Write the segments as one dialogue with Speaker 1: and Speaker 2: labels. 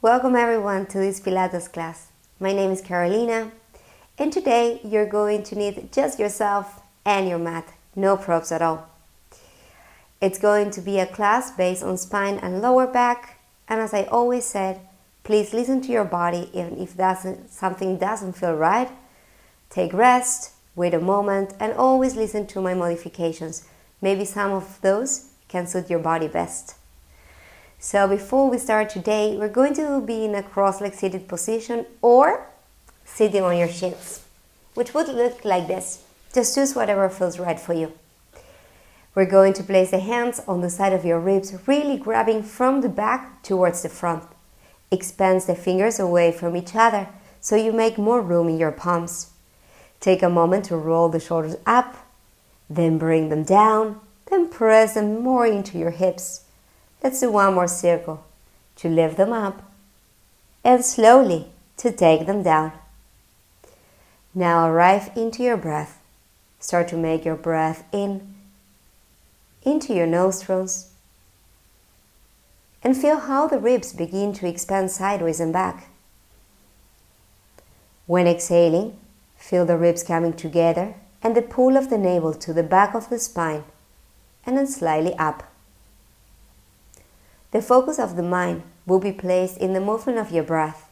Speaker 1: Welcome everyone to this Pilates class. My name is Carolina, and today you're going to need just yourself and your mat, no props at all. It's going to be a class based on spine and lower back, and as I always said, please listen to your body. Even if something doesn't feel right, take rest, wait a moment, and always listen to my modifications. Maybe some of those can suit your body best. So before we start today, we're going to be in a cross-legged seated position or sitting on your shins, which would look like this. Just choose whatever feels right for you. We're going to place the hands on the side of your ribs, really grabbing from the back towards the front. Expand the fingers away from each other so you make more room in your palms. Take a moment to roll the shoulders up, then bring them down, then press them more into your hips. Let's do one more circle to lift them up and slowly to take them down. Now arrive into your breath. Start to make your breath in into your nostrils and feel how the ribs begin to expand sideways and back. When exhaling, feel the ribs coming together and the pull of the navel to the back of the spine and then slightly up. The focus of the mind will be placed in the movement of your breath,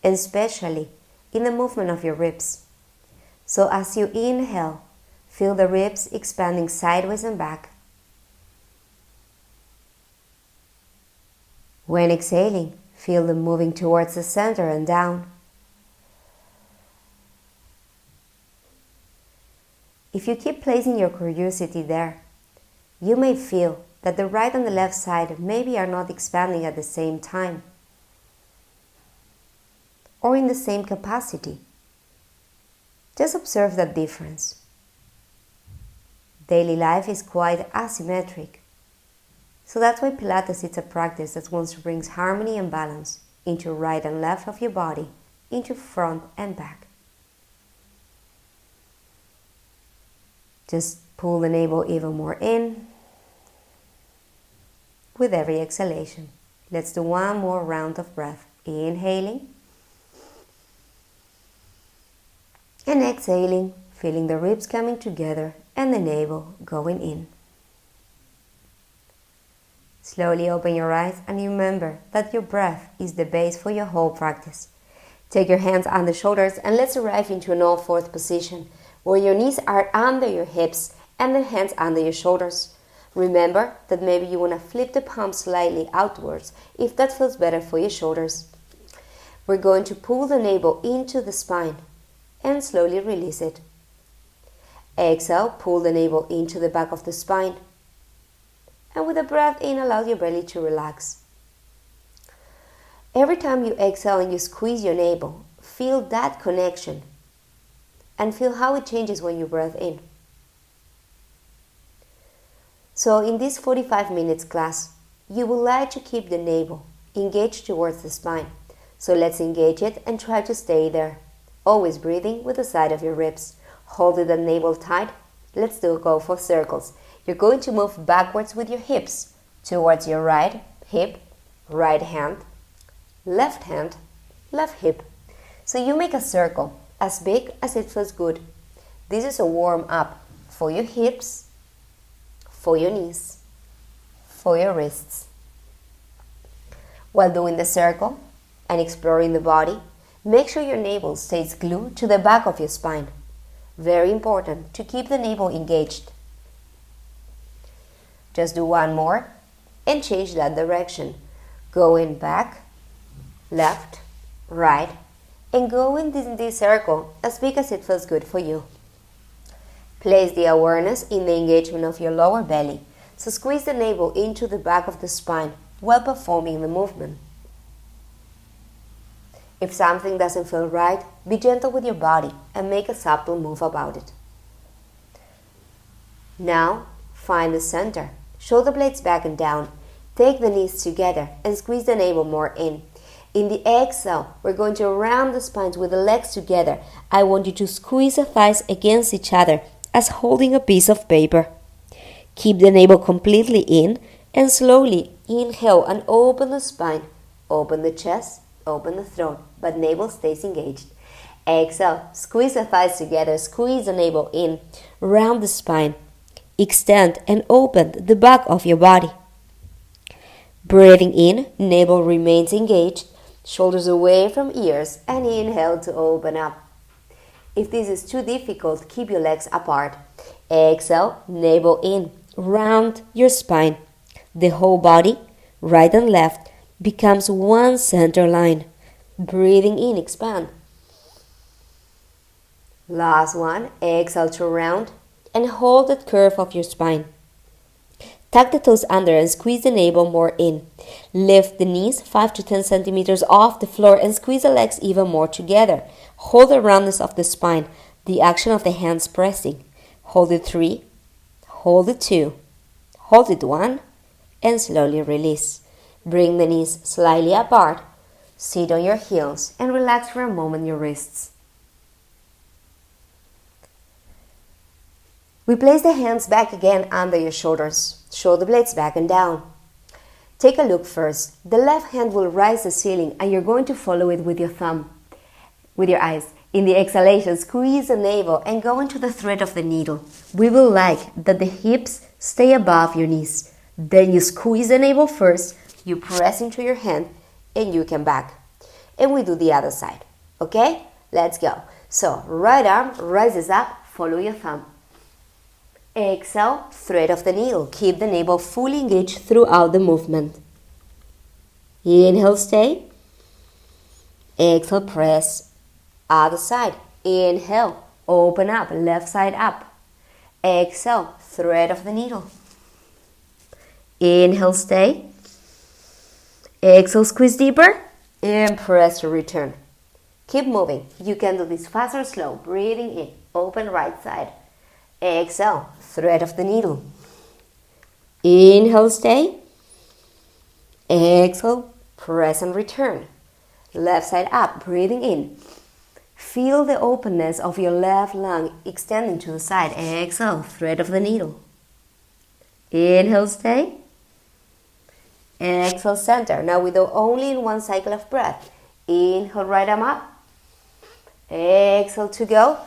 Speaker 1: and especially in the movement of your ribs. So as you inhale, feel the ribs expanding sideways and back. When exhaling, feel them moving towards the center and down. If you keep placing your curiosity there, you may feel that the right and the left side maybe are not expanding at the same time or in the same capacity. Just observe that difference. Daily life is quite asymmetric. So that's why Pilates is a practice that wants to bring harmony and balance into right and left of your body, into front and back. Just pull the navel even more in with every exhalation. Let's do one more round of breath. Inhaling and exhaling, feeling the ribs coming together and the navel going in. Slowly open your eyes and remember that your breath is the base for your whole practice. Take your hands on the shoulders and let's arrive into an all-fourth position where your knees are under your hips and the hands under your shoulders. Remember that maybe you want to flip the palms slightly outwards if that feels better for your shoulders. We're going to pull the navel into the spine and slowly release it. Exhale, pull the navel into the back of the spine. And with a breath in, allow your belly to relax. Every time you exhale and you squeeze your navel, feel that connection and feel how it changes when you breathe in. So in this 45 minutes class, you would like to keep the navel engaged towards the spine. So let's engage it and try to stay there. Always breathing with the side of your ribs. Holding the navel tight. Let's go for circles. You're going to move backwards with your hips towards your right hip, right hand, left hip. So you make a circle as big as it feels good. This is a warm up for your hips, for your knees, for your wrists. While doing the circle and exploring the body, make sure your navel stays glued to the back of your spine. Very important to keep the navel engaged. Just do one more and change that direction. Going back, left, right, and go in this circle as big as it feels good for you. Place the awareness in the engagement of your lower belly. So squeeze the navel into the back of the spine while performing the movement. If something doesn't feel right, be gentle with your body and make a subtle move about it. Now, find the center. Shoulder blades back and down. Take the knees together and squeeze the navel more in. In the exhale, we're going to round the spines with the legs together. I want you to squeeze the thighs against each other as holding a piece of paper. Keep the navel completely in and slowly inhale and open the spine. Open the chest open the throat, but navel stays engaged. Exhale, squeeze the thighs together, squeeze the navel in, round the spine. Extend and open the back of your body. Breathing in, navel remains engaged, shoulders away from ears, and inhale to open up. If this is too difficult, keep your legs apart. Exhale, navel in, round your spine. The whole body, right and left, becomes one center line. Breathing in, expand. Last one, exhale to round and hold the curve of your spine. Tuck the toes under and squeeze the navel more in. Lift the knees 5 to 10 centimeters off the floor and squeeze the legs even more together. Hold the roundness of the spine, the action of the hands pressing. Hold it 3, hold it 2, hold it 1, and slowly release. Bring the knees slightly apart. Sit on your heels and relax for a moment your wrists. We place the hands back again under your shoulders, shoulder blades back and down. Take a look first. The left hand will rise the ceiling and you're going to follow it with your thumb, with your eyes. In the exhalation, squeeze the navel and go into the thread of the needle. We will like that the hips stay above your knees. Then you squeeze the navel first, you press into your hand and you can back. And we do the other side. Okay? Let's go. So, right arm rises up, follow your thumb. Exhale, thread of the needle. Keep the navel fully engaged throughout the movement. Inhale, stay. Exhale, press. Other side. Inhale, open up, left side up. Exhale, thread of the needle. Inhale, stay. Exhale, squeeze deeper. And press to return. Keep moving. You can do this fast or slow. Breathing in, open right side. Exhale, thread of the needle. Inhale, stay. Exhale, press and return. Left side up, breathing in. Feel the openness of your left lung extending to the side. Exhale, thread of the needle. Inhale, stay. Exhale, center. Now we do only in one cycle of breath. Inhale, right arm up. Exhale to go.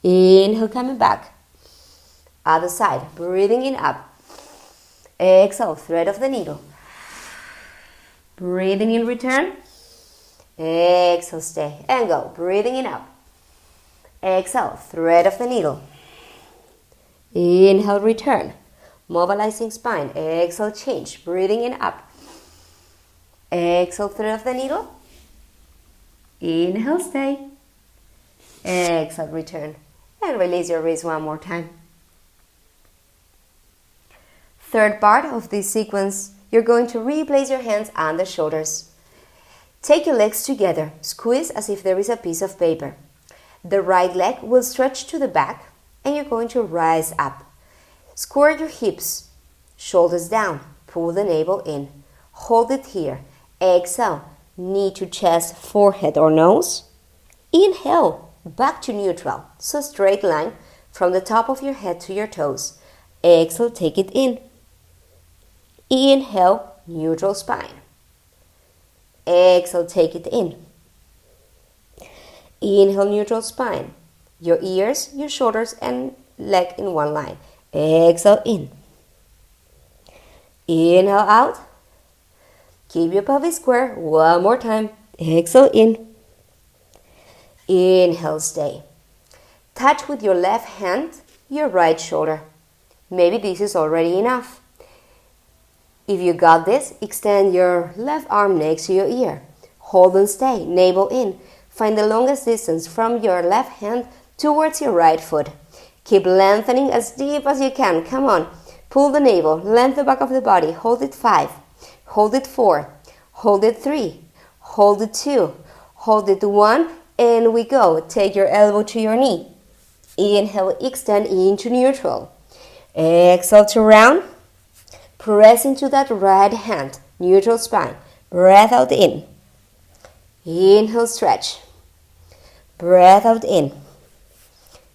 Speaker 1: Inhale, coming back. Other side, breathing in up. Exhale, thread of the needle. Breathing in, return. Exhale, stay and go. Breathing in up. Exhale, thread of the needle. Inhale, return. Mobilizing spine. Exhale, change. Breathing in up. Exhale, thread of the needle. Inhale, stay. Exhale, return. And release your wrist one more time. Third part of this sequence, you're going to replace your hands on the shoulders. Take your legs together. Squeeze as if there is a piece of paper. The right leg will stretch to the back and you're going to rise up. Square your hips, shoulders down. Pull the navel in. Hold it here. Exhale, knee to chest, forehead or nose. Inhale. Back to neutral, so straight line from the top of your head to your toes. Exhale, take it in. Inhale, neutral spine. Exhale, take it in. Inhale, neutral spine. Your ears, your shoulders, and leg in one line. Exhale, in. Inhale, out. Keep your pelvis square. One more time. Exhale, in. Inhale, stay. Touch with your left hand your right shoulder. Maybe this is already enough. If you got this, extend your left arm next to your ear. Hold and stay, navel in. Find the longest distance from your left hand towards your right foot. Keep lengthening as deep as you can. Come on. Pull the navel, lengthen the back of the body. Hold it 5. Hold it 4. Hold it 3. Hold it 2. Hold it 1. And we go. Take your elbow to your knee. Inhale, extend into neutral. Exhale to round. Press into that right hand. Neutral spine. Breath out in. Inhale, stretch. Breath out in.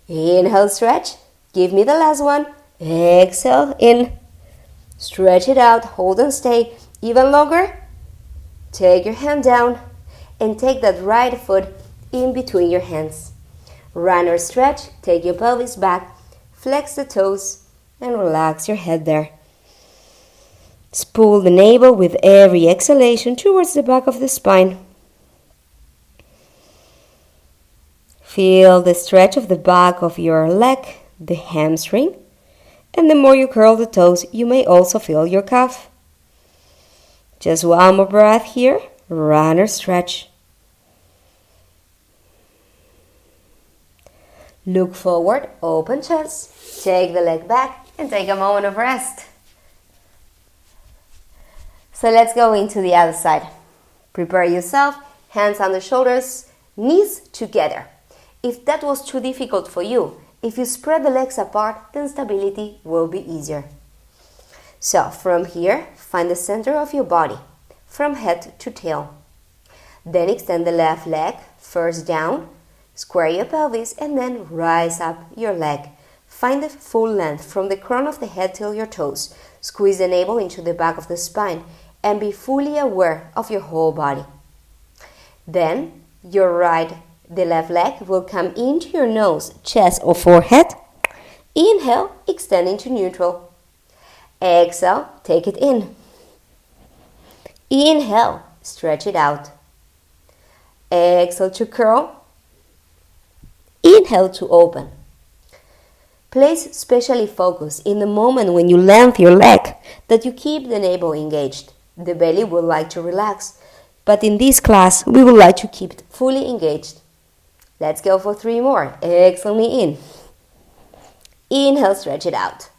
Speaker 1: Inhale, stretch. Give me the last one. Exhale, in. Stretch it out. Hold and stay. Even longer. Take your hand down and take that right foot in between your hands. Run or stretch, take your pelvis back, flex the toes, and relax your head there. Spool the navel with every exhalation towards the back of the spine. Feel the stretch of the back of your leg, the hamstring, and the more you curl the toes, you may also feel your calf. Just one more breath here. Run or stretch. Look forward, open chest, take the leg back, and take a moment of rest. So let's go into the other side. Prepare yourself, hands on the shoulders, knees together. If that was too difficult for you, if you spread the legs apart, then stability will be easier. So from here, find the center of your body, from head to tail. Then extend the left leg, first down, square your pelvis, and then rise up your leg. Find the full length from the crown of the head till your toes. Squeeze the navel into the back of the spine and be fully aware of your whole body. Then the left leg will come into your nose, chest or forehead. Inhale, extend into neutral. Exhale, take it in. Inhale, stretch it out. Exhale to curl. Inhale to open. Place specially focus in the moment when you lengthen your leg that you keep the navel engaged. The belly would like to relax, but in this class we would like to keep it fully engaged. Let's go for 3 more. Exhale me in. Inhale, stretch it out.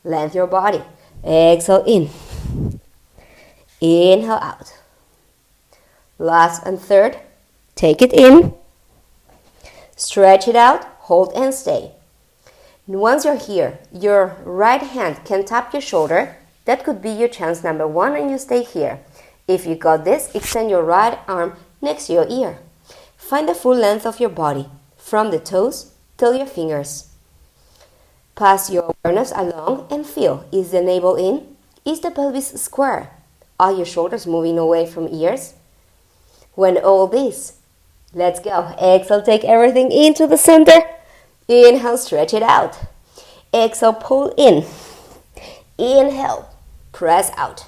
Speaker 1: Lengthen your body. Exhale in. Inhale out. Last and third. Take it in. Stretch it out. Hold and stay. Once you're here, your right hand can tap your shoulder. That could be your chance number 1 and you stay here. If you got this, extend your right arm next to your ear. Find the full length of your body, from the toes till your fingers. Pass your awareness along and feel, is the navel in? Is the pelvis square? Are your shoulders moving away from ears? When all this, let's go. Exhale, take everything into the center. Inhale, stretch it out. Exhale, pull in. Inhale, press out.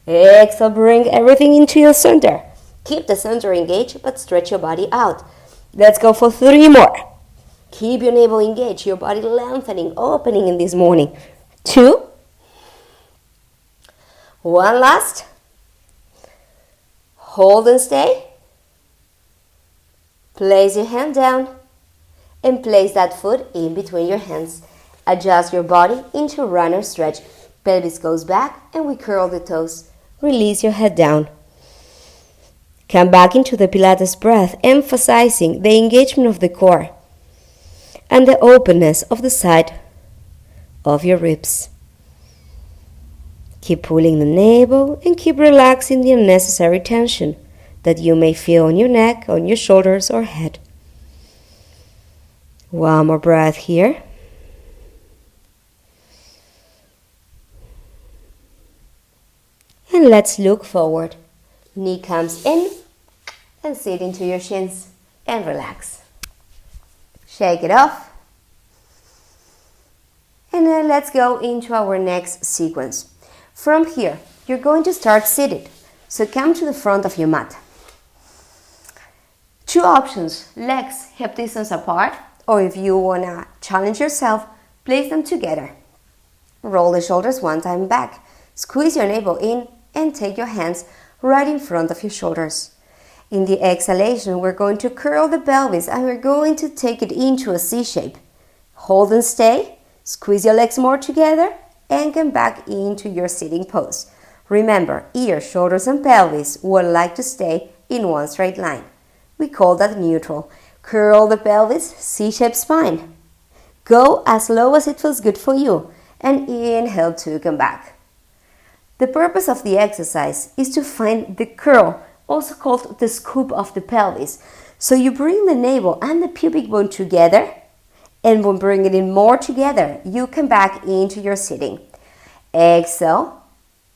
Speaker 1: Exhale, bring everything into your center. Keep the center engaged, but stretch your body out. Let's go for 3 more. Keep your navel engaged, your body lengthening, opening in this morning. 2. 1 last. Hold and stay. Place your hand down and place that foot in between your hands. Adjust your body into runner stretch. Pelvis goes back and we curl the toes. Release your head down. Come back into the Pilates breath, emphasizing the engagement of the core and the openness of the side of your ribs. Keep pulling the navel and keep relaxing the unnecessary tension that you may feel on your neck, on your shoulders or head. 1 more breath here. And let's look forward. Knee comes in and sit into your shins and relax. Shake it off. And then let's go into our next sequence. From here, you're going to start seated. So come to the front of your mat. 2 options, legs hip distance apart, or if you want to challenge yourself, place them together. Roll the shoulders 1 time back. Squeeze your navel in and take your hands right in front of your shoulders. In the exhalation, we're going to curl the pelvis and we're going to take it into a C shape. Hold and stay. Squeeze your legs more together and come back into your sitting pose. Remember, ears, shoulders and pelvis would like to stay in one straight line. We call that neutral. Curl the pelvis, C-shaped spine. Go as low as it feels good for you and inhale to come back. The purpose of the exercise is to find the curl, also called the scoop of the pelvis. So you bring the navel and the pubic bone together, and when bringing it more together, you come back into your sitting. Exhale,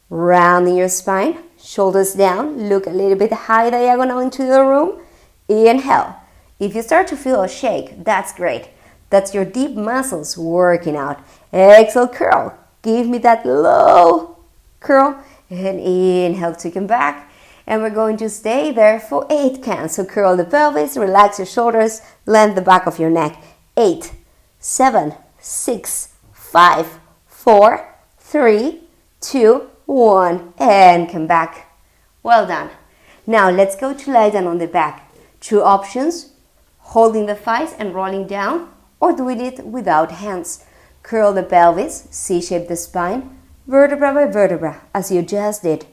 Speaker 1: rounding your spine, shoulders down, look a little bit high diagonal into the room. Inhale. If you start to feel a shake, that's great. That's your deep muscles working out. Exhale, curl. Give me that low curl. And inhale to come back. And we're going to stay there for 8 counts. So curl the pelvis, relax your shoulders, lengthen the back of your neck. 8, 7, 6, 5, 4, 3, 2, 1. And come back. Well done. Now let's go to lie down on the back. 2 options. Holding the thighs and rolling down, or doing it without hands. Curl the pelvis, C-shape the spine, vertebra by vertebra, as you just did.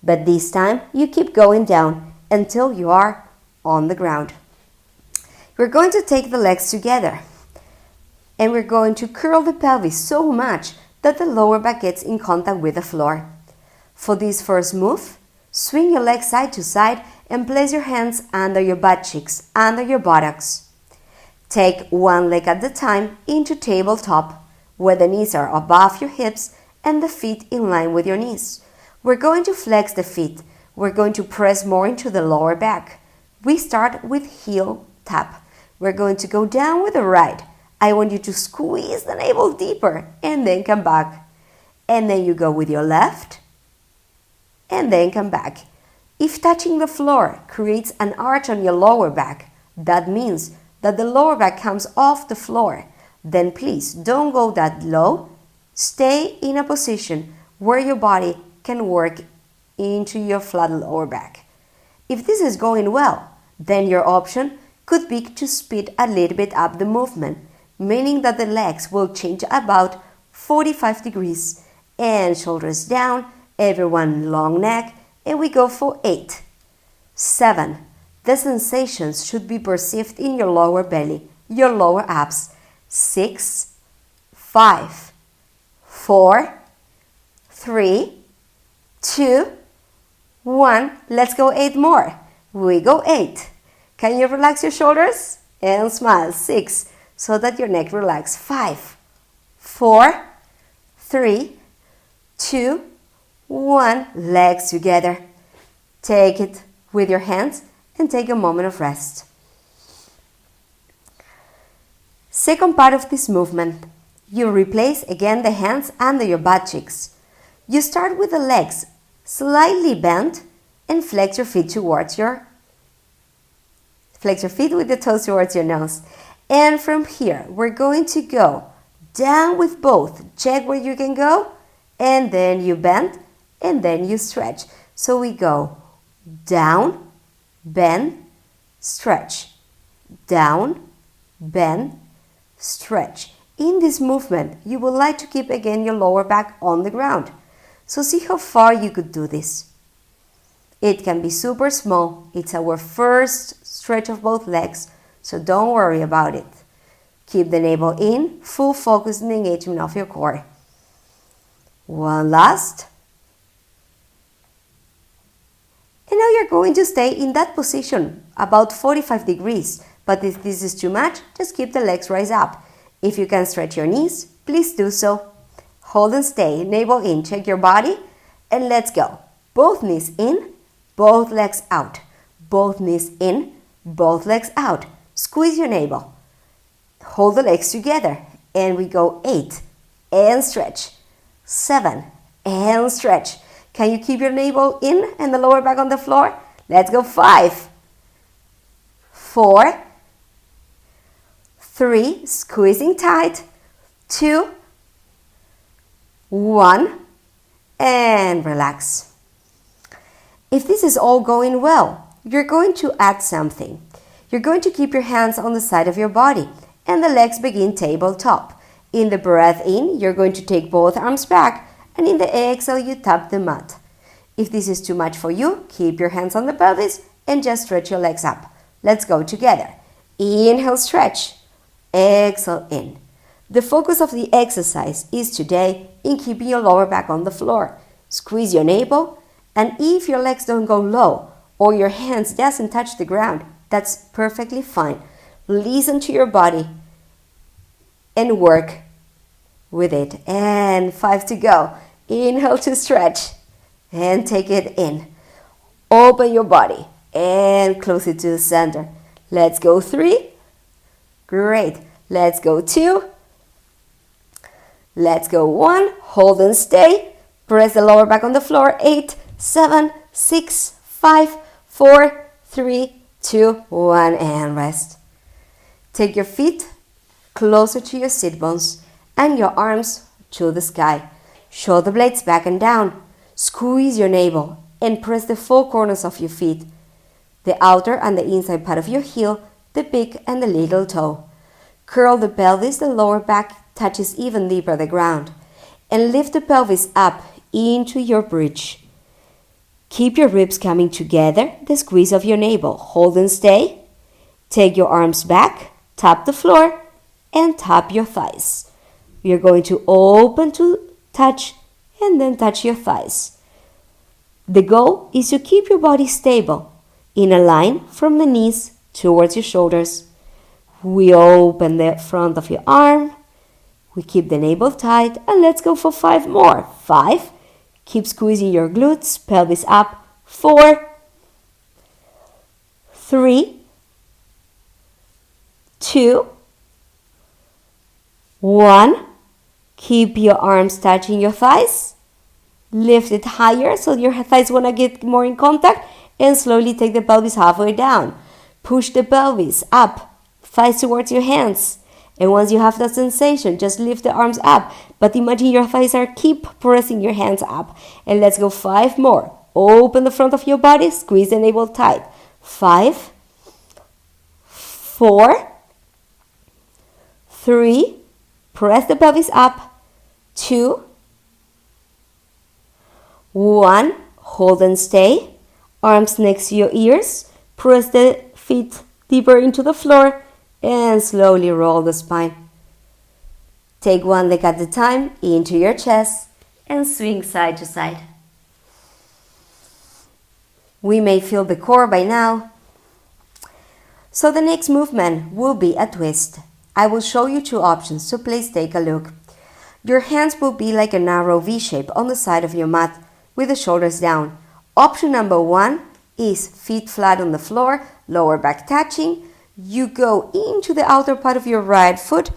Speaker 1: But this time, you keep going down until you are on the ground. We're going to take the legs together. And we're going to curl the pelvis so much that the lower back gets in contact with the floor. For this first move, swing your legs side to side and place your hands under your butt cheeks, under your buttocks. Take one leg at a time into tabletop, where the knees are above your hips and the feet in line with your knees. We're going to flex the feet. We're going to press more into the lower back. We start with heel tap. We're going to go down with the right. I want you to squeeze the navel deeper and then come back. And then you go with your left and then come back. If touching the floor creates an arch on your lower back, that means that the lower back comes off the floor. Then please don't go that low. Stay in a position where your body can work into your flat lower back. If this is going well, then your option could be to speed a little bit up the movement, meaning that the legs will change about 45 degrees and shoulders down, everyone long neck, and we go for 8, 7. The sensations should be perceived in your lower belly, your lower abs. 6, 5, 4, 3, 2, 1. Let's go 8 more. We go 8. Can you relax your shoulders? And smile. 6, so that your neck relaxes. 5, 4, 3, 2, 1. Legs together. Take it with your hands and take a moment of rest. Second part of this movement, you replace again the hands under your butt cheeks. You start with the legs slightly bent and flex your feet with the toes towards your nose. And from here, we're going to go down with both. Check where you can go, and then you bend, and then you stretch. So we go down, bend, stretch, down, bend, stretch. In this movement, you would like to keep again your lower back on the ground. So see how far you could do this. It can be super small. It's our first stretch of both legs, so don't worry about it. Keep the navel in, full focus on the engagement of your core. One last. And now you're going to stay in that position, about 45 degrees. But if this is too much, just keep the legs raised up. If you can stretch your knees, please do so. Hold and stay, navel in, check your body, and let's go. Both knees in, both legs out. Both knees in, both legs out. Squeeze your navel. Hold the legs together, and we go 8, and stretch. 7, and stretch. Can you keep your navel in and the lower back on the floor? Let's go 5, 4, 3, squeezing tight, 2, 1, and relax. If this is all going well, you're going to add something. You're going to keep your hands on the side of your body and the legs begin tabletop. In the breath in, you're going to take both arms back, and in the exhale, you tap the mat. If this is too much for you, keep your hands on the pelvis and just stretch your legs up. Let's go together. Inhale, stretch. Exhale, in. The focus of the exercise is today in keeping your lower back on the floor. Squeeze your navel, and if your legs don't go low or your hands doesn't touch the ground, that's perfectly fine. Listen to your body and work with it. And 5 to go. Inhale to stretch and take it in. Open your body and close it to the center. Let's go 3. Great. Let's go 2. Let's go 1. Hold and stay. Press the lower back on the floor. 8, 7, 6, 5, 4, 3, 2, 1, and rest. Take your feet closer to your sit bones and your arms to the sky. Shoulder blades back and down. Squeeze your navel and press the 4 corners of your feet, the outer and the inside part of your heel, the big and the little toe. Curl the pelvis, the lower back touches even deeper the ground, and lift the pelvis up into your bridge. Keep your ribs coming together, the squeeze of your navel. Hold and stay. Take your arms back, tap the floor, and tap your thighs. We are going to open to touch and then touch your thighs. The goal is to keep your body stable in a line from the knees towards your shoulders. We open the front of your arm. We keep the navel tight, and let's go for 5 more. 5. Keep squeezing your glutes, pelvis up. 4, 3, 2, 1. Keep your arms touching your thighs. Lift it higher so your thighs want to get more in contact, and slowly take the pelvis halfway down. Push the pelvis up, thighs towards your hands. And once you have that sensation, just lift the arms up. But imagine your thighs keep pressing your hands up. And let's go 5 more. Open the front of your body, squeeze the navel tight. 5, 4, 3, press the pelvis up. 2, 1, hold and stay. Arms next to your ears. Press the feet deeper into the floor and slowly roll the spine. Take one leg at a time into your chest and swing side to side. We may feel the core by now. So the next movement will be a twist. I will show you 2 options, so please take a look. Your hands will be like a narrow V shape on the side of your mat with the shoulders down. Option number 1 is feet flat on the floor, lower back touching. You go into the outer part of your right foot.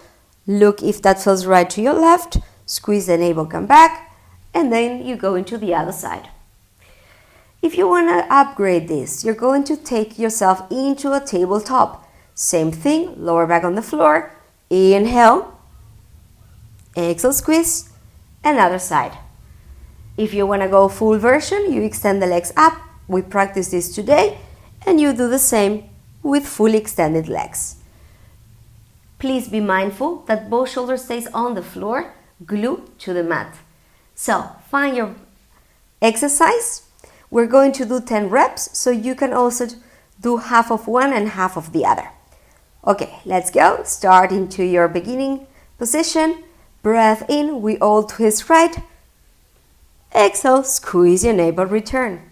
Speaker 1: Look if that feels right to your left. Squeeze the navel, come back, and then you go into the other side. If you want to upgrade this, you're going to take yourself into a tabletop. Same thing, lower back on the floor. Inhale. Exhale, squeeze. Another side. If you want to go full version, you extend the legs up. We practice this today, and you do the same with fully extended legs. Please be mindful that both shoulders stays on the floor, glued to the mat. So find your exercise. We're going to do 10 reps, so you can also do half of one and half of the other. Okay, let's go. Start into your beginning position. Breath in, we all twist right. Exhale, squeeze your navel, return.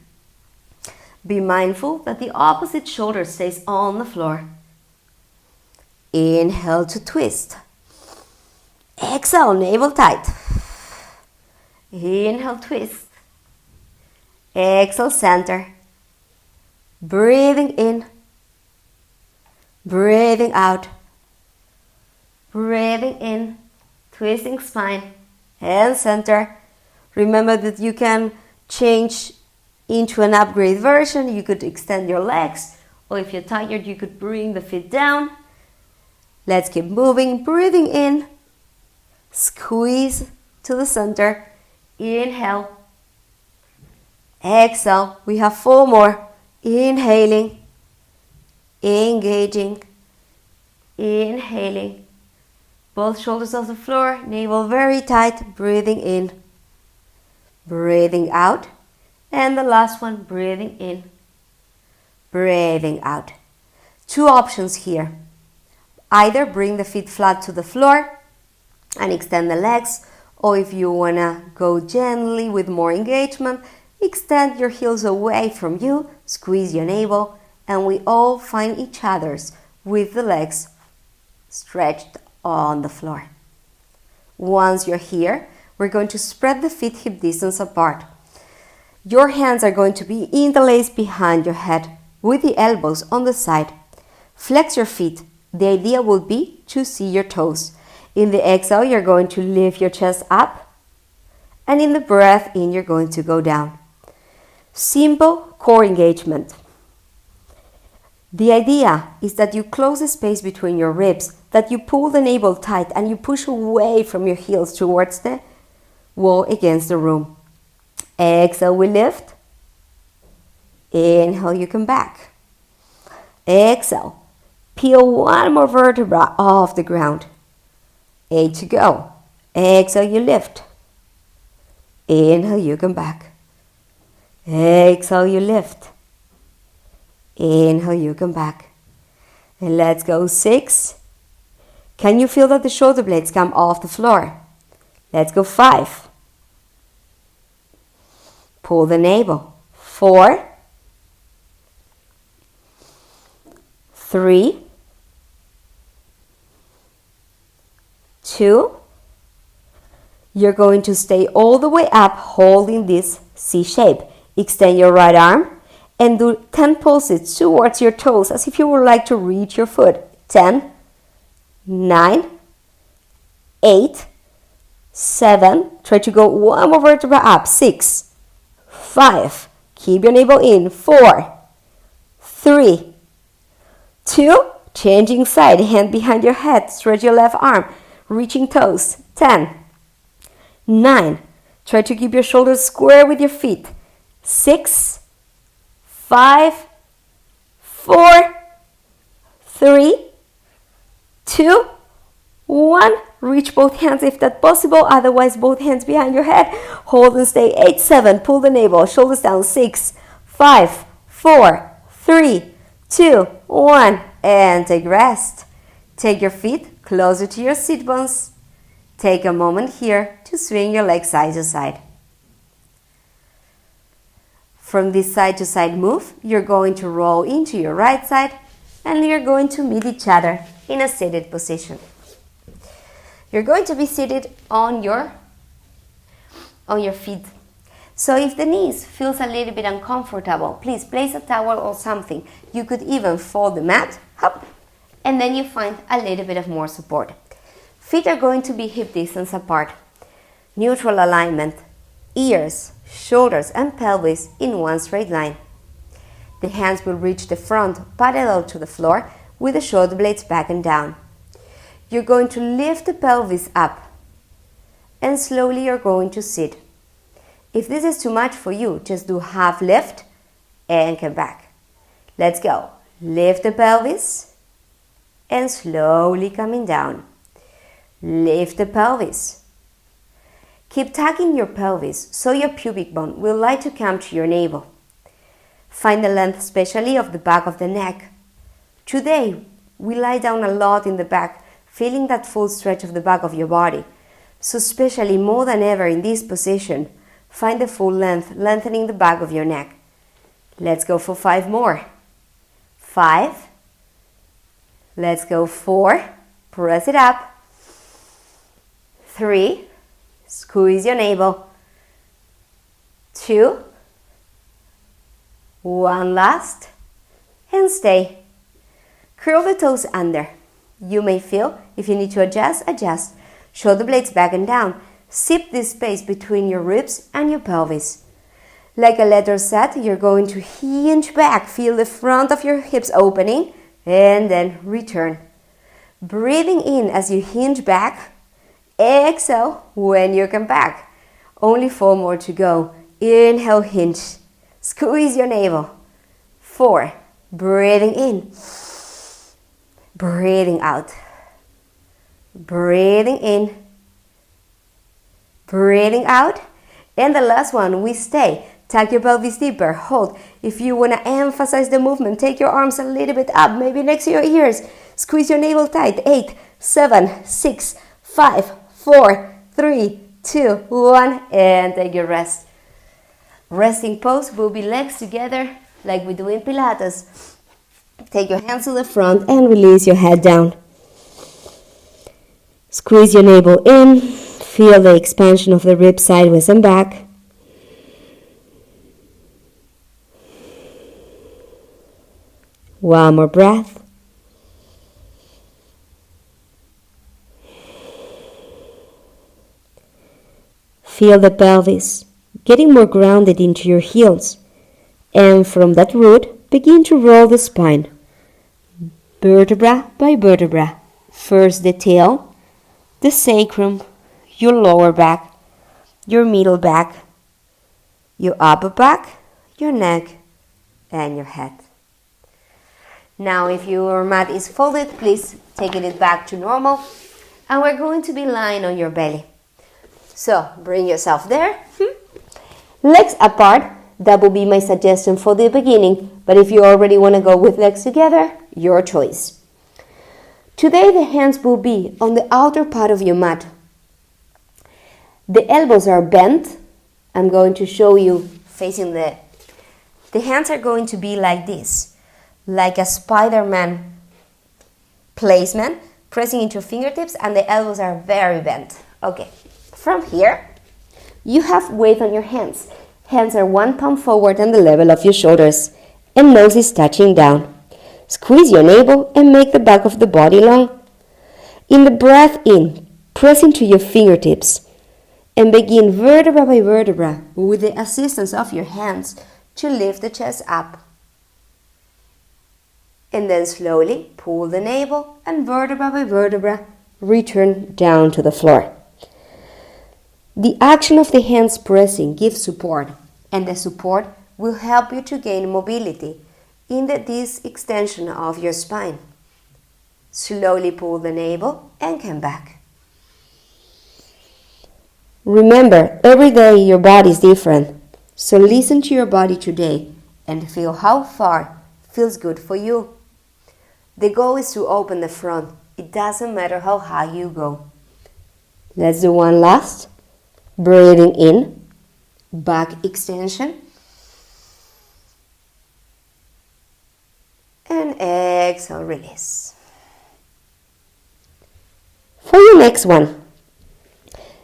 Speaker 1: Be mindful that the opposite shoulder stays on the floor. Inhale to twist. Exhale, navel tight. Inhale, twist. Exhale, center. Breathing in. Breathing out. Breathing in. Twisting spine and center. Remember that you can change into an upgrade version. You could extend your legs, or if you're tired, you could bring the feet down. Let's keep moving. Breathing in. Squeeze to the center. Inhale. Exhale. We have 4 more. Inhaling. Engaging. Inhaling. Both shoulders off the floor. Navel very tight. Breathing in. Breathing out. And the last one, breathing in. Breathing out. 2 options here. Either bring the feet flat to the floor and extend the legs, or if you want to go gently with more engagement, extend your heels away from you, squeeze your navel, and we all find each other's with the legs stretched on the floor. Once you're here, we're going to spread the feet hip distance apart. Your hands are going to be interlaced behind your head with the elbows on the side. Flex your feet. The idea will be to see your toes. In the exhale, you're going to lift your chest up, and in the breath in, you're going to go down. Simple core engagement. The idea is that you close the space between your ribs, that you pull the navel tight and you push away from your heels towards the wall against the room. Exhale, we lift. Inhale, you come back. Exhale. Peel one more vertebra off the ground. 8 to go. Exhale, you lift. Inhale, you come back. Exhale, you lift. Inhale, you come back. And let's go 6. Can you feel that the shoulder blades come off the floor? Let's go 5. Pull the navel. 4. 3. 2. You're going to stay all the way up holding this C shape. Extend your right arm and do 10 pulses towards your toes as if you would like to reach your foot. 10, 9, 8, 7. Try to go one more vertebra up. 6, 5. Keep your navel in. 4, 3, 2. Changing side. Hand behind your head. Stretch your left arm. Reaching toes. 10, 9. Try to keep your shoulders square with your feet. 6, 5, 4, 3, 2, 1. Reach both hands if that's possible. Otherwise, both hands behind your head. Hold and stay. 8, 7. Pull the navel. Shoulders down. 6, 5, 4, 3, 2, 1. And take rest. Take your feet closer to your sit bones. Take a moment here to swing your legs side to side. From this side to side move, you're going to roll into your right side and you're going to meet each other in a seated position. You're going to be seated on your feet. So if the knees feels a little bit uncomfortable, please place a towel or something. You could even fold the mat, hop, and then you find a little bit of more support. Feet are going to be hip distance apart. Neutral alignment. Ears, shoulders and pelvis in one straight line. The hands will reach the front parallel to the floor with the shoulder blades back and down. You're going to lift the pelvis up and slowly you're going to sit. If this is too much for you, just do half lift and come back. Let's go. Lift the pelvis and slowly coming down. Lift the pelvis. Keep tucking your pelvis so your pubic bone will like to come to your navel. Find the length especially of the back of the neck. Today, we lie down a lot in the back, feeling that full stretch of the back of your body. So especially more than ever in this position, find the full length, lengthening the back of your neck. Let's go for 5 more. 5. Let's go 4. Press it up. 3. Squeeze your navel. 2. 1 last. And stay. Curl the toes under. You may feel if you need to adjust. Shoulder blades back and down. Zip this space between your ribs and your pelvis. Like a letter Z, you're going to hinge back. Feel the front of your hips opening and then return. Breathing in as you hinge back. Exhale when you come back. Only 4 more to go. Inhale, hinge. Squeeze your navel. 4. Breathing in. Breathing out. Breathing in. Breathing out. And the last one, we stay. Tuck your pelvis deeper. Hold. If you want to emphasize the movement, take your arms a little bit up, maybe next to your ears. Squeeze your navel tight. 8, 7, 6, 5, 4, 3, 2, 1. And take your rest. Resting pose will be legs together like we do in Pilates. Take your hands to the front and release your head down. Squeeze your navel in. Feel the expansion of the ribs sideways and back. One more breath. Feel the pelvis getting more grounded into your heels, and from that root, begin to roll the spine, vertebra by vertebra. First the tail, the sacrum, your lower back, your middle back, your upper back, your neck, and your head. Now if your mat is folded, please take it back to normal, and we're going to be lying on your belly. So bring yourself there, legs apart. That will be my suggestion for the beginning, but if you already want to go with legs together, your choice. Today the hands will be on the outer part of your mat. The elbows are bent. I'm going to show you facing the hands are going to be like this, like a Spider-Man placement, pressing into fingertips, and the elbows are very bent. Okay, from here, you have weight on your hands. Hands are 1 palm forward on the level of your shoulders, and nose is touching down. Squeeze your navel and make the back of the body long. In the breath in, press into your fingertips and begin vertebra by vertebra with the assistance of your hands to lift the chest up. And then slowly pull the navel and vertebra by vertebra return down to the floor. The action of the hands pressing gives support, and the support will help you to gain mobility in this extension of your spine. Slowly pull the navel and come back. Remember, every day your body is different, so listen to your body today and feel how far feels good for you. The goal is to open the front. It doesn't matter how high you go. Let's do one last. Breathing in, back extension, and exhale, release. For your next one,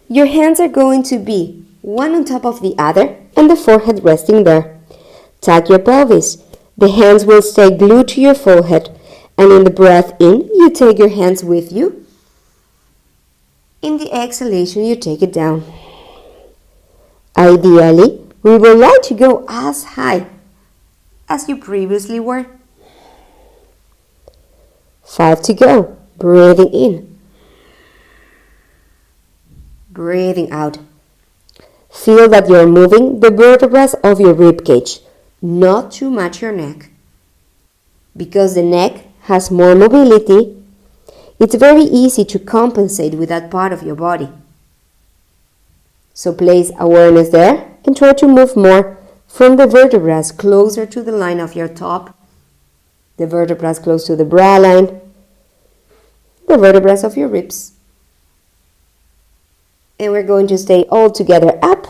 Speaker 1: your hands are going to be one on top of the other and the forehead resting there. Tuck your pelvis. The hands will stay glued to your forehead, and in the breath in, you take your hands with you. In the exhalation, you take it down. Ideally, we would like to go as high as you previously were. 5 to go. Breathing in. Breathing out. Feel that you're moving the vertebrae of your rib cage, not too much your neck. Because the neck has more mobility, it's very easy to compensate with that part of your body. So place awareness there and try to move more from the vertebrae closer to the line of your top, the vertebrae close to the brow line, the vertebrae of your ribs. And we're going to stay all together up.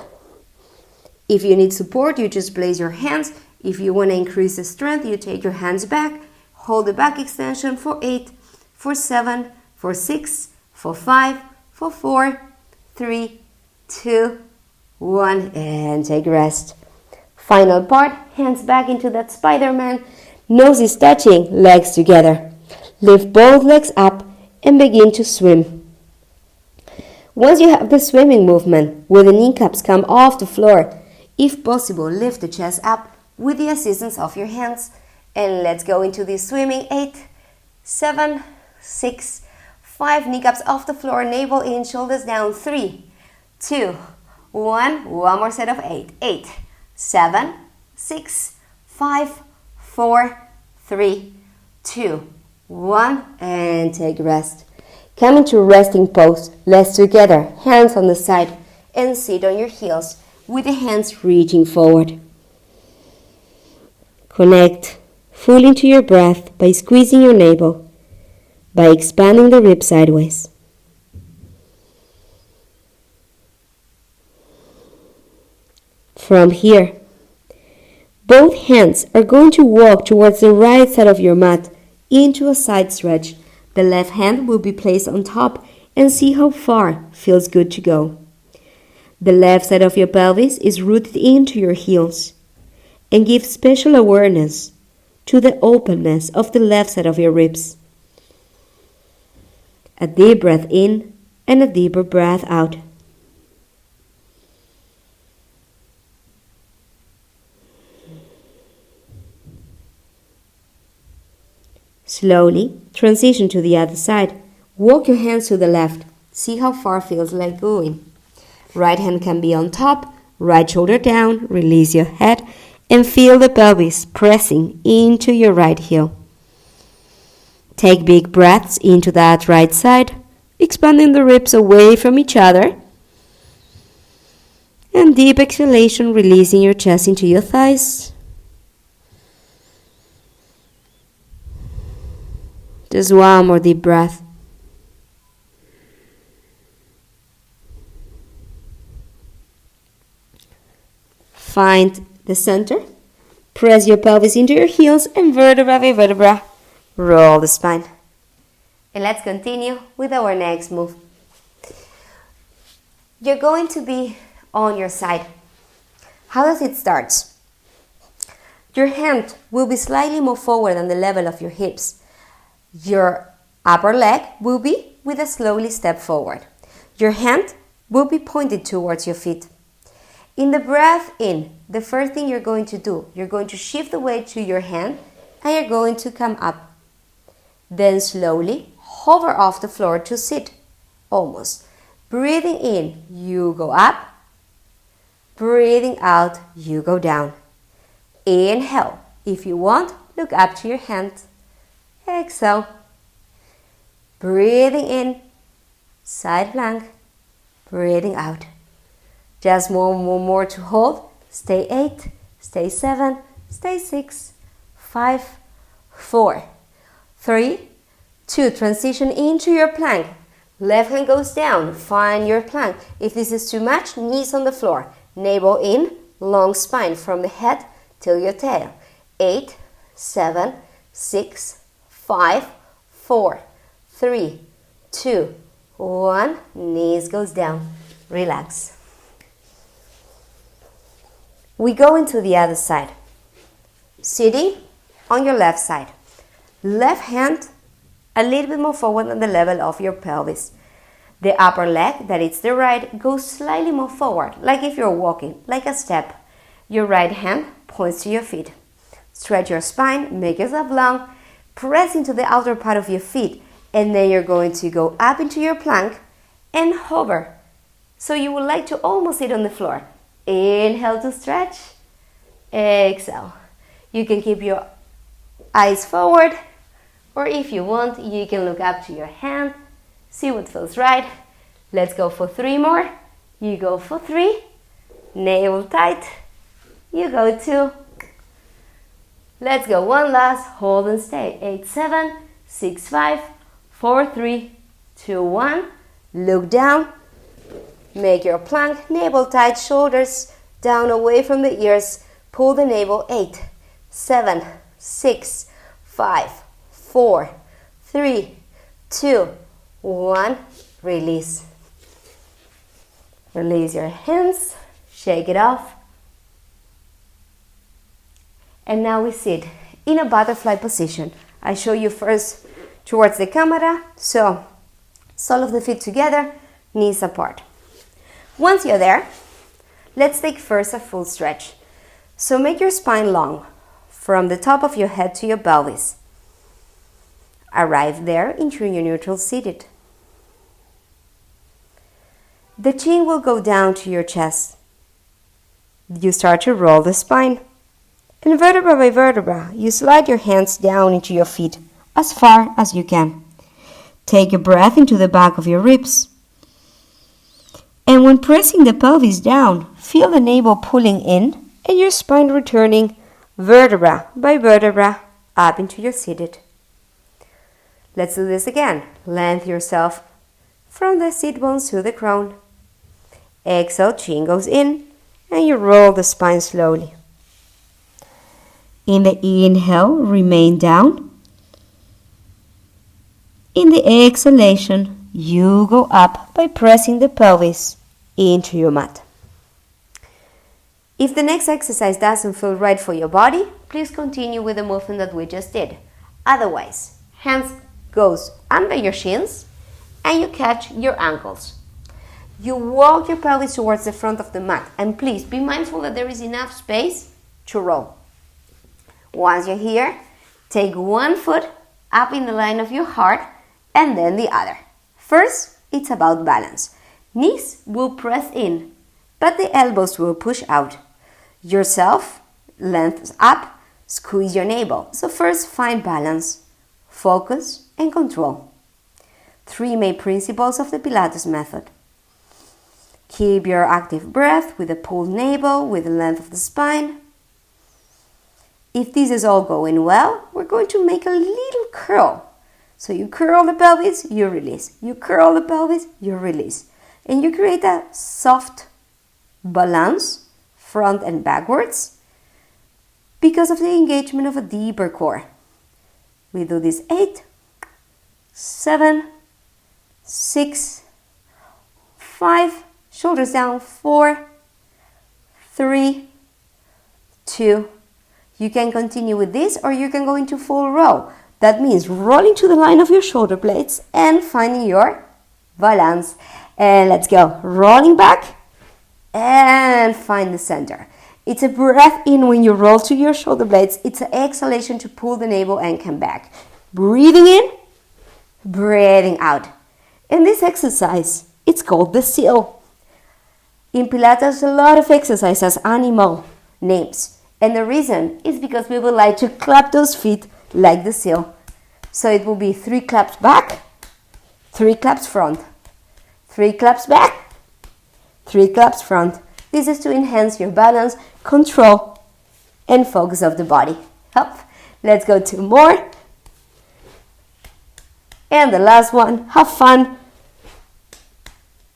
Speaker 1: If you need support, you just place your hands. If you want to increase the strength, you take your hands back, hold the back extension for 8, for 7, for 6, for 5, for 4, 3, 2, 1, and take rest. Final part, hands back into that Spider-Man, nose is touching, legs together. Lift both legs up and begin to swim. Once you have the swimming movement, where the kneecaps come off the floor, if possible, lift the chest up with the assistance of your hands. And let's go into this swimming. 8, 7, 6, 5, kneecaps off the floor, navel in, shoulders down. 3, 2, 1. One more set of 8. 8, 7, 6, 5, 4, 3, 2, 1. And take rest. Come into resting pose. Legs together, hands on the side, and sit on your heels with the hands reaching forward. Connect fully into your breath by squeezing your navel, by expanding the ribs sideways. From here, both hands are going to walk towards the right side of your mat into a side stretch. The left hand will be placed on top and see how far feels good to go. The left side of your pelvis is rooted into your heels, and give special awareness to the openness of the left side of your ribs. A deep breath in and a deeper breath out. Slowly transition to the other side. Walk your hands to the left. See how far it feels like going. Right hand can be on top, right shoulder down, release your head, and feel the pelvis pressing into your right heel. Take big breaths into that right side, expanding the ribs away from each other. And deep exhalation, releasing your chest into your thighs. Just one more deep breath. Find the center. Press your pelvis into your heels and vertebra by vertebra, roll the spine. And let's continue with our next move. You're going to be on your side. How does it start? Your hand will be slightly more forward than the level of your hips. Your upper leg will be with a slowly step forward. Your hand will be pointed towards your feet. In the breath in, the first thing you're going to do, you're going to shift the weight to your hand and you're going to come up. Then slowly hover off the floor to sit, almost. Breathing in, you go up. Breathing out, you go down. Inhale. If you want, look up to your hand. Exhale. Breathing in, side plank. Breathing out. Just one more to hold. Stay 8, stay 7, stay 6, 5, 4, 3, 2. Transition into your plank. Left hand goes down. Find your plank. If this is too much, knees on the floor. Navel in, long spine from the head till your tail. 8, 7, 6, 5, 4, 3, 2, 1. Knees goes down. Relax. We go into the other side. Sitting on your left side. Left hand a little bit more forward than the level of your pelvis. The upper leg, that is the right, goes slightly more forward, like if you're walking, like a step. Your right hand points to your feet. Stretch your spine, make yourself long, press into the outer part of your feet, and then you're going to go up into your plank and hover. So you would like to almost sit on the floor. Inhale to stretch. Exhale. You can keep your eyes forward, or if you want, you can look up to your hand. See what feels right. Let's go for 3 more. You go for 3. Navel tight. You go 2. Let's go one last. Hold and stay. 8, 7, 6, 5, 4, 3, 2, 1. Look down. Make your plank. Navel tight. Shoulders down away from the ears. Pull the navel. 8, 7, 6, 5, 4, 3, 2, 1. Release. Release your hands. Shake it off. And now we sit in a butterfly position. I show you first towards the camera. So, sole of the feet together, knees apart. Once you're there, let's take first a full stretch. So make your spine long, from the top of your head to your pelvis. Arrive there into your neutral seated. The chin will go down to your chest. You start to roll the spine. And vertebra by vertebra, you slide your hands down into your feet as far as you can. Take a breath into the back of your ribs. And when pressing the pelvis down, feel the navel pulling in and your spine returning vertebra by vertebra up into your seated. Let's do this again. Lengthen yourself from the sit bones to the crown. Exhale, chin goes in, and you roll the spine slowly. In the inhale, remain down. In the exhalation, you go up by pressing the pelvis into your mat. If the next exercise doesn't feel right for your body, please continue with the movement that we just did. Otherwise, hands goes under your shins and you catch your ankles. You walk your pelvis towards the front of the mat, and please be mindful that there is enough space to roll. Once you're here, take one foot up in the line of your heart and then the other. First, it's about balance. Knees will press in, but the elbows will push out. Yourself, length up, squeeze your navel. So first, find balance, focus, and control. 3 main principles of the Pilates method. Keep your active breath with a pulled navel, with the length of the spine. If this is all going well, we're going to make a little curl. So you curl the pelvis, you release. You curl the pelvis, you release. And you create a soft balance, front and backwards, because of the engagement of a deeper core. We do this 8, 7, 6, 5, shoulders down, 4, 3, 2. You can continue with this, or you can go into full row. That means rolling to the line of your shoulder blades and finding your balance. And let's go. Rolling back and find the center. It's a breath in when you roll to your shoulder blades. It's an exhalation to pull the navel and come back. Breathing in, breathing out. In this exercise, it's called the seal. In Pilates, a lot of exercises, animal names. And the reason is because we would like to clap those feet like the seal. So it will be 3 claps back, 3 claps front, 3 claps back, 3 claps front. This is to enhance your balance, control, and focus of the body. Up. Let's go 2 more. And the last one. Have fun.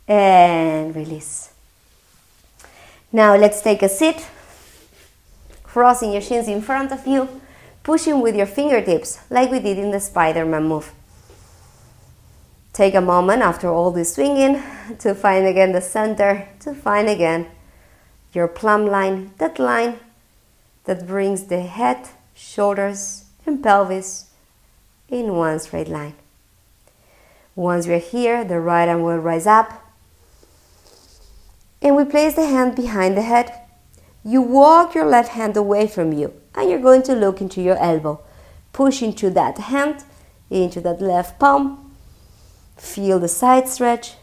Speaker 1: And release. Now let's take a sit. Crossing your shins in front of you, pushing with your fingertips like we did in the Spider-Man move. Take a moment after all this swinging to find again the center, to find again your plumb line that brings the head, shoulders, and pelvis in one straight line. Once you're here, the right arm will rise up, and we place the hand behind the head. You walk your left hand away from you, and you're going to look into your elbow. Push into that hand, into that left palm. Feel the side stretch.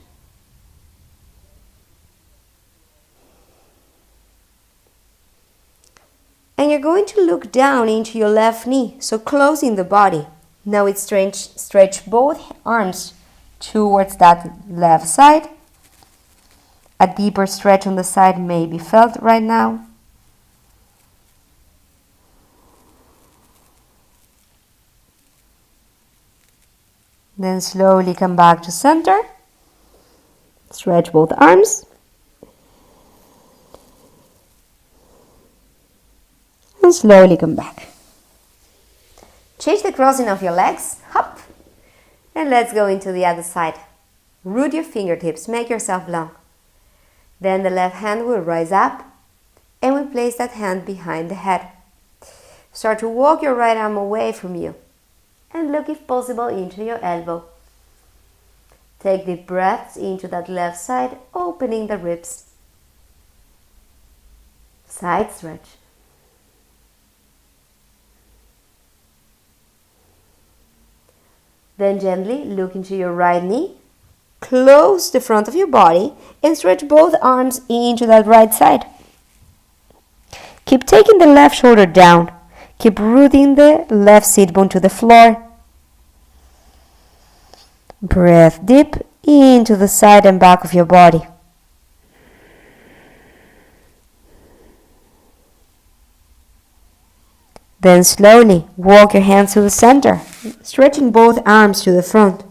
Speaker 1: And you're going to look down into your left knee, so closing the body. Now it's stretch both arms towards that left side. A deeper stretch on the side may be felt right now. Then slowly come back to center. Stretch both arms. And slowly come back. Change the crossing of your legs. Hop. And let's go into the other side. Root your fingertips. Make yourself long. Then the left hand will rise up. And we place that hand behind the head. Start to walk your right arm away from you. And look, if possible, into your elbow. Take deep breaths into that left side, opening the ribs. Side stretch. Then gently look into your right knee. Close the front of your body and stretch both arms into that right side. Keep taking the left shoulder down. Keep rooting the left sit bone to the floor. Breathe deep into the side and back of your body. Then slowly walk your hands to the center, stretching both arms to the front.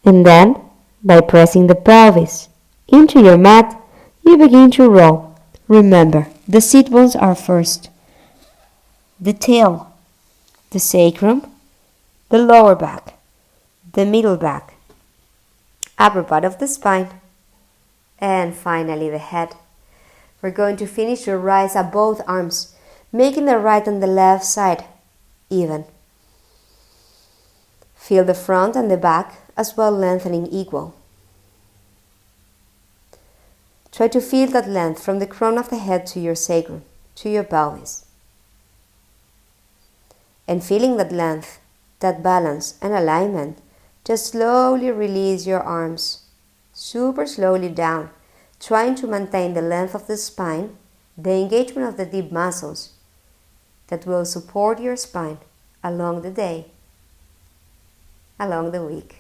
Speaker 1: And then, by pressing the pelvis into your mat, you begin to roll. Remember, the sit bones are first. The tail, the sacrum, the lower back, the middle back, upper part of the spine, and finally the head. We're going to finish your rise up both arms, making the right and the left side even. Feel the front and the back as well lengthening equal. Try to feel that length from the crown of the head to your sacrum, to your pelvis. And feeling that length, that balance and alignment, just slowly release your arms, super slowly down, trying to maintain the length of the spine, the engagement of the deep muscles that will support your spine along the day, along the week.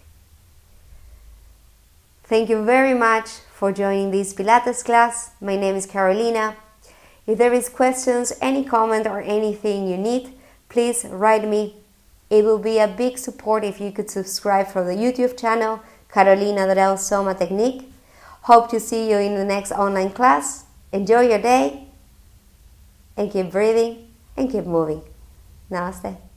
Speaker 1: Thank you very much for joining this Pilates class. My name is Carolina. If there is questions, any comment or anything you need, please write me. It will be a big support if you could subscribe for the YouTube channel, Carolina Dorell Soma Technique. Hope to see you in the next online class. Enjoy your day and keep breathing and keep moving. Namaste.